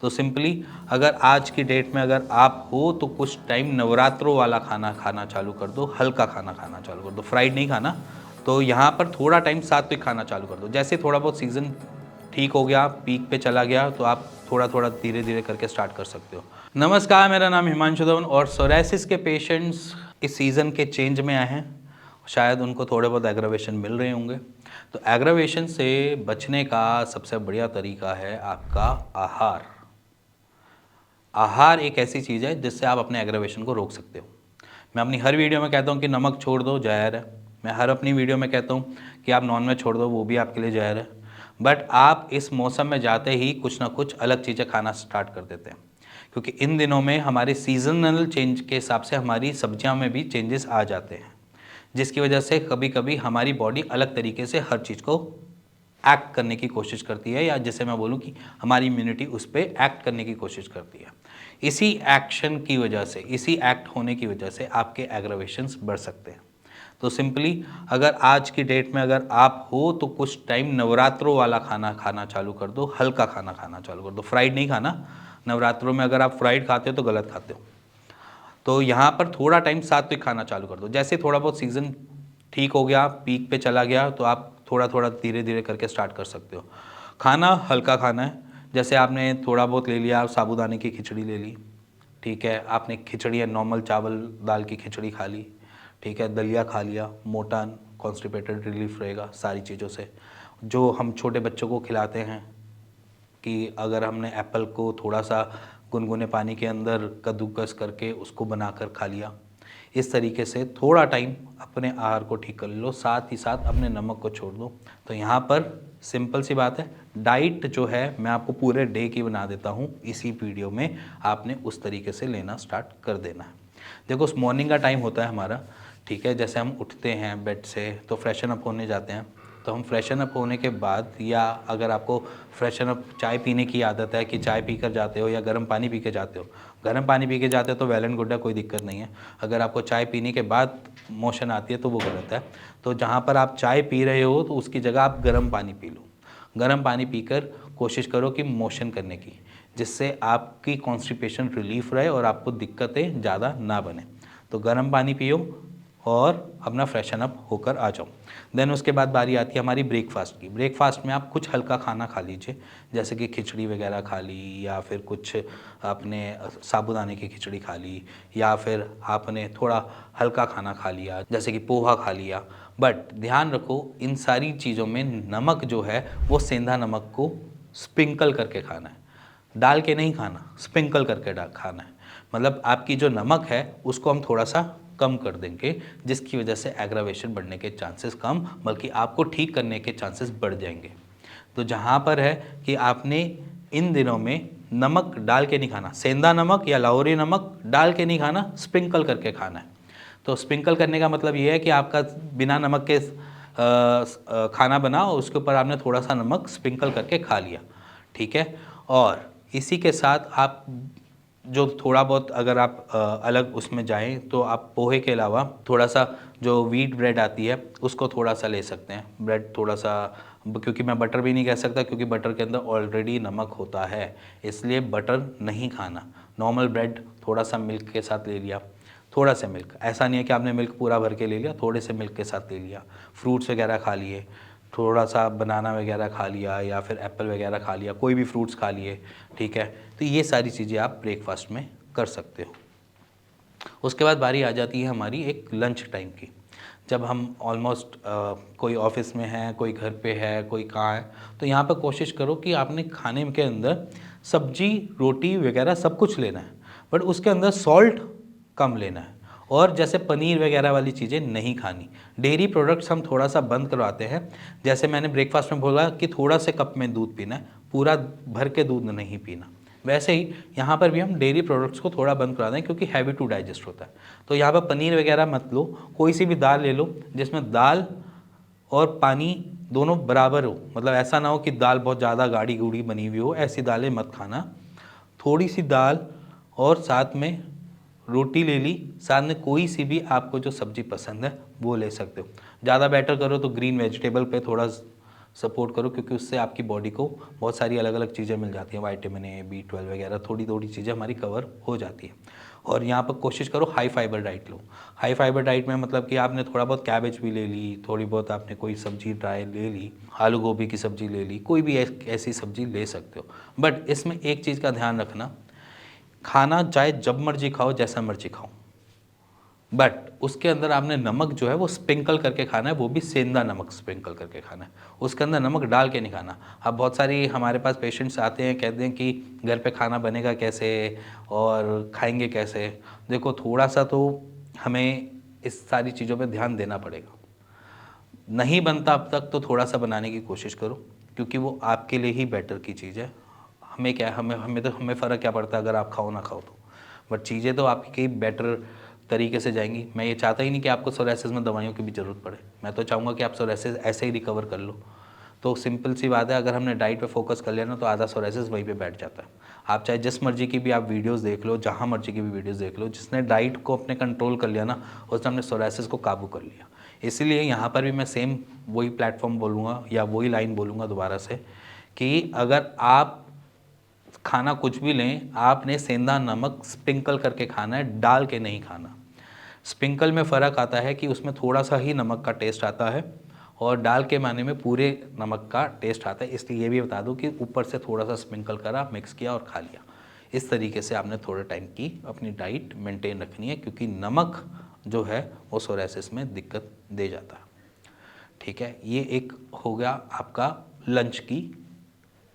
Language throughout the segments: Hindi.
तो सिंपली अगर आज की डेट में अगर आप हो तो कुछ टाइम नवरात्रों वाला खाना खाना चालू कर दो, हल्का खाना खाना चालू कर दो, फ्राइड नहीं खाना। तो यहाँ पर थोड़ा टाइम सात्विक खाना चालू कर दो। जैसे थोड़ा बहुत सीज़न ठीक हो गया, पीक पे चला गया, तो आप थोड़ा थोड़ा धीरे धीरे करके स्टार्ट कर सकते हो। नमस्कार, मेरा नाम हिमांशु धवन और सोरायसिस के पेशेंट्स इस सीज़न के चेंज में आए हैं। शायद उनको थोड़े बहुत एग्रावेशन मिल रहे होंगे। तो एग्रावेशन से बचने का सबसे बढ़िया तरीका है आपका आहार। आहार एक ऐसी चीज़ है जिससे आप अपने एग्रावेशन को रोक सकते हो। मैं अपनी हर वीडियो में कहता हूँ कि नमक छोड़ दो, जहर है। मैं हर अपनी वीडियो में कहता हूँ कि आप नॉनवेज छोड़ दो, वो भी आपके लिए जहर है। बट आप इस मौसम में जाते ही कुछ ना कुछ अलग चीज़ें खाना स्टार्ट कर देते हैं, क्योंकि इन दिनों में हमारे सीजनल चेंज के हिसाब से हमारी सब्जियां में भी चेंजेस आ जाते हैं, जिसकी वजह से कभी कभी हमारी बॉडी अलग तरीके से हर चीज़ को एक्ट करने की कोशिश करती है, या जैसे मैं बोलूँ कि हमारी इम्यूनिटी उस पर एक्ट करने की कोशिश करती है। इसी एक्शन की वजह से, इसी एक्ट होने की वजह से आपके एग्रावेशंस बढ़ सकते हैं। तो सिंपली अगर आज की डेट में अगर आप हो तो कुछ टाइम नवरात्रों वाला खाना खाना चालू कर दो, हल्का खाना खाना चालू कर दो, फ्राइड नहीं खाना। नवरात्रों में अगर आप फ्राइड खाते हो तो गलत खाते हो। तो यहाँ पर थोड़ा टाइम सात्विक खाना चालू कर दो। जैसे थोड़ा बहुत सीज़न ठीक हो गया, पीक पे चला गया, तो आप थोड़ा थोड़ा धीरे धीरे करके स्टार्ट कर सकते हो। खाना हल्का खाना है। जैसे आपने थोड़ा बहुत ले लिया, साबूदाने की खिचड़ी ले ली, ठीक है। आपने खिचड़ी या नॉर्मल चावल दाल की खिचड़ी खा ली, ठीक है। दलिया खा लिया, मोटा कॉन्स्टिपेटेड रिलीफ रहेगा सारी चीज़ों से। जो हम छोटे बच्चों को खिलाते हैं कि अगर हमने एप्पल को थोड़ा सा गुनगुने पानी के अंदर कद्दूकस करके उसको बनाकर खा लिया, इस तरीके से थोड़ा टाइम अपने आहार को ठीक कर लो, साथ ही साथ अपने नमक को छोड़ दो। तो यहाँ पर सिंपल सी बात है, डाइट जो है मैं आपको पूरे डे की बना देता हूँ इसी वीडियो में। आपने उस तरीके से लेना स्टार्ट कर देना है। देखो, उस मॉर्निंग का टाइम होता है हमारा, ठीक है। जैसे हम उठते हैं बेड से तो फ्रेशन अप होने जाते हैं। तो हम फ्रेशन अप होने के बाद, या अगर आपको फ्रेशन अप चाय पीने की आदत है कि चाय पी कर जाते हो या गर्म पानी पी के जाते हो, गर्म पानी पी के जाते हो तो वेल एंड गुड है, कोई दिक्कत नहीं है। अगर आपको चाय पीने के बाद मोशन आती है तो वो गलत है। तो जहाँ पर आप चाय पी रहे हो तो उसकी जगह आप गर्म पानी पी लो। गर्म पानी पीकर कोशिश करो कि मोशन करने की, जिससे आपकी कॉन्स्टिपेशन रिलीफ रहे और आपको दिक्कतें ज़्यादा ना बने। तो गर्म पानी पियो और अपना फ्रेशन अप होकर आ जाओ। देन उसके बाद बारी आती है हमारी ब्रेकफास्ट की। ब्रेकफास्ट में आप कुछ हल्का खाना खा लीजिए, जैसे कि खिचड़ी वगैरह खा ली, या फिर कुछ आपने साबूदाने की खिचड़ी खा ली, या फिर आपने थोड़ा हल्का खाना खा लिया जैसे कि पोहा खा लिया। बट ध्यान रखो, इन सारी चीज़ों में नमक जो है वो सेंधा नमक को स्प्रिंकल करके खाना है, डाल के नहीं खाना, स्प्रिंकल करके खाना है। मतलब आपकी जो नमक है उसको हम थोड़ा सा कम कर देंगे, जिसकी वजह से एग्रावेशन बढ़ने के चांसेस कम, बल्कि आपको ठीक करने के चांसेस बढ़ जाएंगे। तो जहाँ पर है कि आपने इन दिनों में नमक डाल के नहीं खाना, सेंधा नमक या लाहौरी नमक डाल के नहीं खाना, स्प्रिंकल करके खाना है। तो स्प्रिंकल करने का मतलब ये है कि आपका बिना नमक के खाना बना और उसके ऊपर आपने थोड़ा सा नमक स्प्रिंकल करके खा लिया, ठीक है। और इसी के साथ आप जो थोड़ा बहुत अगर आप अलग उसमें जाएं तो आप पोहे के अलावा थोड़ा सा जो व्हीट ब्रेड आती है उसको थोड़ा सा ले सकते हैं। ब्रेड थोड़ा सा, क्योंकि मैं बटर भी नहीं कह सकता क्योंकि बटर के अंदर ऑलरेडी नमक होता है, इसलिए बटर नहीं खाना। नॉर्मल ब्रेड थोड़ा सा मिल्क के साथ ले लिया, थोड़ा सा मिल्क, ऐसा नहीं है कि आपने मिल्क पूरा भर के ले लिया, थोड़े से मिल्क के साथ ले लिया। फ्रूट्स वगैरह खा लिए, थोड़ा सा बनाना वगैरह खा लिया, या फिर एप्पल वगैरह खा लिया, कोई भी फ्रूट्स खा लिए, ठीक है। तो ये सारी चीज़ें आप ब्रेकफास्ट में कर सकते हो। उसके बाद बारी आ जाती है हमारी एक लंच टाइम की। जब हम ऑलमोस्ट कोई ऑफिस में है, कोई घर पे है, कोई कहाँ है, तो यहाँ पर कोशिश करो कि आपने खाने के अंदर सब्जी रोटी वगैरह सब कुछ लेना है, बट उसके अंदर सॉल्ट कम लेना है। और जैसे पनीर वगैरह वाली चीज़ें नहीं खानी। डेयरी प्रोडक्ट्स हम थोड़ा सा बंद करवाते हैं। जैसे मैंने ब्रेकफास्ट में बोला कि थोड़ा से कप में दूध पीना है, पूरा भर के दूध नहीं पीना, वैसे ही यहाँ पर भी हम डेयरी प्रोडक्ट्स को थोड़ा बंद करा दें, क्योंकि हैवी टू डाइजेस्ट होता है। तो यहाँ पर पनीर वगैरह मत लो, कोई सी भी दाल ले लो जिसमें दाल और पानी दोनों बराबर हो। मतलब ऐसा ना हो कि दाल बहुत ज़्यादा गाढ़ी गूढ़ी बनी हुई हो, ऐसी दालें मत खाना। थोड़ी सी दाल और साथ में रोटी ले ली, साथ में कोई सी भी आपको जो सब्ज़ी पसंद है वो ले सकते हो। ज़्यादा बेटर करो तो ग्रीन वेजिटेबल पे थोड़ा सपोर्ट करो, क्योंकि उससे आपकी बॉडी को बहुत सारी अलग अलग चीज़ें मिल जाती हैं, विटामिन ए, B12 वगैरह थोड़ी थोड़ी चीज़ें हमारी कवर हो जाती है। और यहाँ पर कोशिश करो हाई फाइबर डाइट लो। हाई फाइबर डाइट में मतलब कि आपने थोड़ा बहुत कैबेज भी ले ली, थोड़ी बहुत आपने कोई सब्जी ड्राई ले ली, आलू गोभी की सब्ज़ी ले ली, कोई भी ऐसी सब्ज़ी ले सकते हो। बट इसमें एक चीज़ का ध्यान रखना, खाना चाहे जब मर्जी खाओ, जैसा मर्जी खाओ, बट उसके अंदर आपने नमक जो है वो स्प्रिंकल करके खाना है, वो भी सेंधा नमक स्प्रिंकल करके खाना है, उसके अंदर नमक डाल के नहीं खाना। अब बहुत सारी हमारे पास पेशेंट्स आते हैं, कहते हैं कि घर पे खाना बनेगा कैसे और खाएंगे कैसे। देखो थोड़ा सा तो हमें इस सारी चीज़ों पे ध्यान देना पड़ेगा। नहीं बनता अब तक तो थोड़ा सा बनाने की कोशिश करो, क्योंकि वो आपके लिए ही बेटर की चीज़ है। हमें क्या, हमें फ़र्क क्या पड़ता है अगर आप खाओ ना खाओ तो, बट चीज़ें तो आपकी बेटर तरीके से जाएंगी। मैं ये चाहता ही नहीं कि आपको सोरासिस में दवाइयों की भी ज़रूरत पड़े, मैं तो चाहूँगा कि आप सोरासिस ऐसे ही रिकवर कर लो। तो सिंपल सी बात है, अगर हमने डाइट पे फोकस कर लिया ना तो आधा सोरासिस वहीं पे बैठ जाता है। आप चाहे जिस मर्जी की भी आप वीडियोस देख लो, जहाँ मर्जी की भी वीडियोस देख लो, जिसने डाइट को अपने कंट्रोल कर लिया ना, उसने अपने सोरासिस को काबू कर लिया। इसीलिए यहाँ पर भी मैं सेम वही प्लेटफॉर्म बोलूँगा या वही लाइन बोलूँगा दोबारा से, कि अगर आप खाना कुछ भी लें, आपने सेंधा नमक स्प्रिंकल करके खाना है, डाल के नहीं खाना। स्प्रिंकल में फ़र्क आता है कि उसमें थोड़ा सा ही नमक का टेस्ट आता है, और डाल के माने में पूरे नमक का टेस्ट आता है। इसलिए ये भी बता दूं कि ऊपर से थोड़ा सा स्प्रिंकल करा, मिक्स किया और खा लिया। इस तरीके से आपने थोड़े टाइम की अपनी डाइट मेंटेन रखनी है, क्योंकि नमक जो है वो सोरासिस में दिक्कत दे जाता है। ठीक है, ये एक हो गया आपका लंच की,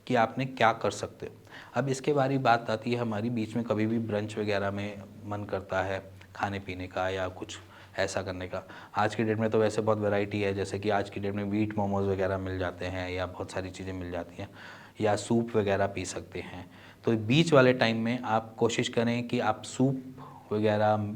कि आपने क्या कर सकते हो। अब इसके बारे बात आती है हमारी, बीच में कभी भी ब्रंच वगैरह में मन करता है खाने पीने का या कुछ ऐसा करने का। आज की डेट में तो वैसे बहुत वैरायटी है, जैसे कि आज की डेट में व्हीट मोमोज़ वगैरह मिल जाते हैं या बहुत सारी चीज़ें मिल जाती हैं, या सूप वगैरह पी सकते हैं। तो बीच वाले टाइम में आप कोशिश करें कि आप सूप वगैरह,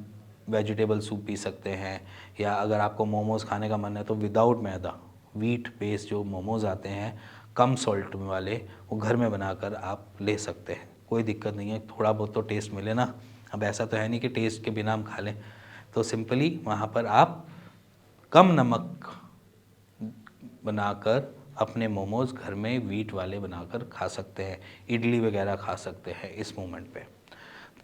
वेजिटेबल सूप पी सकते हैं, या अगर आपको मोमोज़ खाने का मन है तो विदाउट मैदा, व्हीट बेस्ड जो मोमोज़ आते हैं कम सॉल्ट वाले, वो घर में बनाकर आप ले सकते हैं, कोई दिक्कत नहीं है। थोड़ा बहुत तो टेस्ट मिले ना, अब ऐसा तो है नहीं कि टेस्ट के बिना हम खा लें। तो सिंपली वहाँ पर आप कम नमक बनाकर अपने मोमोज़ घर में व्हीट वाले बनाकर खा सकते हैं। इडली वगैरह खा सकते हैं इस मोमेंट पे,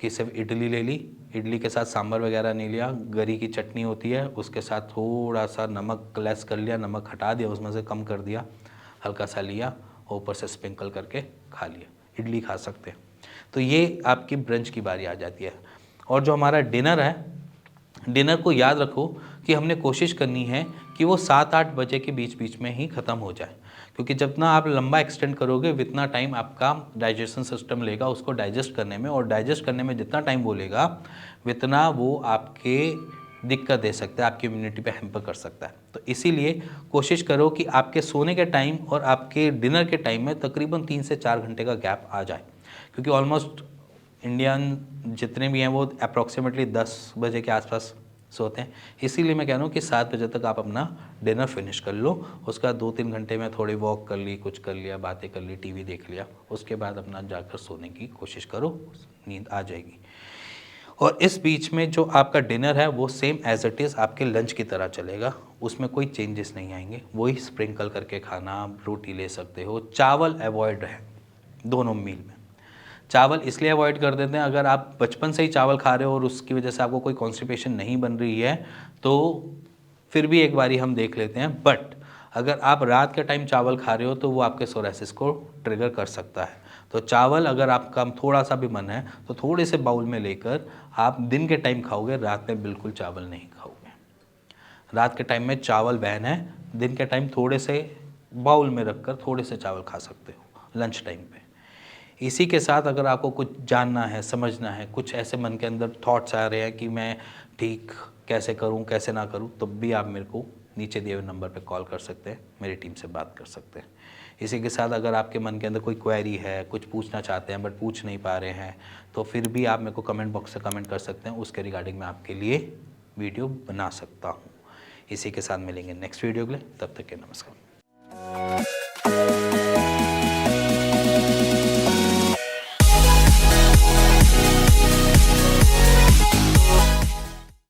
कि सिर्फ इडली ले ली, इडली के साथ सांभर वगैरह नहीं लिया, गरी की चटनी होती है उसके साथ थोड़ा सा नमक लेस कर लिया, नमक हटा दिया उसमें से, कम कर दिया, हल्का सा लिया और ऊपर से स्प्रिंकल करके खा लिया, इडली खा सकते हैं। तो ये आपकी ब्रंच की बारी आ जाती है। और जो हमारा डिनर है, डिनर को याद रखो कि हमने कोशिश करनी है कि वो 7-8 बजे के बीच बीच में ही ख़त्म हो जाए, क्योंकि जितना आप लंबा एक्सटेंड करोगे उतना टाइम आपका डाइजेशन सिस्टम लेगा उसको डाइजेस्ट करने में, और डाइजेस्ट करने में जितना टाइम वो लेगा उतना वो आपके दिक्कत दे सकता है, आपकी इम्यूनिटी पे हैम्पर कर सकता है। तो इसीलिए कोशिश करो कि आपके सोने के टाइम और आपके डिनर के टाइम में तकरीबन 3 से 4 घंटे का गैप आ जाए, क्योंकि ऑलमोस्ट इंडियन जितने भी हैं वो अप्रॉक्सीमेटली 10 बजे के आसपास सोते हैं। इसीलिए मैं कह रहा हूँ कि 7 बजे तक आप अपना डिनर फिनिश कर लो, उसका 2-3 घंटे में थोड़ी वॉक कर ली, कुछ कर लिया, बातें कर ली, टीवी देख लिया, उसके बाद अपना जाकर सोने की कोशिश करो, नींद आ जाएगी। और इस बीच में जो आपका डिनर है वो सेम एज इट इज़ आपके लंच की तरह चलेगा, उसमें कोई चेंजेस नहीं आएंगे, वही स्प्रिंकल करके खाना, रोटी ले सकते हो। चावल अवॉइड है दोनों मील में। चावल इसलिए अवॉइड कर देते हैं, अगर आप बचपन से ही चावल खा रहे हो और उसकी वजह से आपको कोई कॉन्स्टिपेशन नहीं बन रही है तो फिर भी एक बारी हम देख लेते हैं। बट अगर आप रात के टाइम चावल खा रहे हो तो वो आपके सोरासिस को ट्रिगर कर सकता है। तो चावल अगर आपका थोड़ा सा भी मन है तो थोड़े से बाउल में लेकर आप दिन के टाइम खाओगे, रात में बिल्कुल चावल नहीं खाओगे। रात के टाइम में चावल बैन है, दिन के टाइम थोड़े से बाउल में रखकर थोड़े से चावल खा सकते हो लंच टाइम पे। इसी के साथ अगर आपको कुछ जानना है, समझना है, कुछ ऐसे मन के अंदर थॉट्स आ रहे हैं कि मैं ठीक कैसे करूं, कैसे ना करूं, तो भी आप मेरे को नीचे दिए हुए नंबर पे कॉल कर सकते हैं, मेरी टीम से बात कर सकते हैं। इसी के साथ अगर आपके मन के अंदर कोई क्वेरी है, कुछ पूछना चाहते हैं बट पूछ नहीं पा रहे हैं, तो फिर भी आप मेरे को कमेंट बॉक्स से कमेंट कर सकते हैं, उसके रिगार्डिंग मैं आपके लिए वीडियो बना सकता हूँ। इसी के साथ मिलेंगे नेक्स्ट वीडियो के लिए, तब तक के नमस्कार।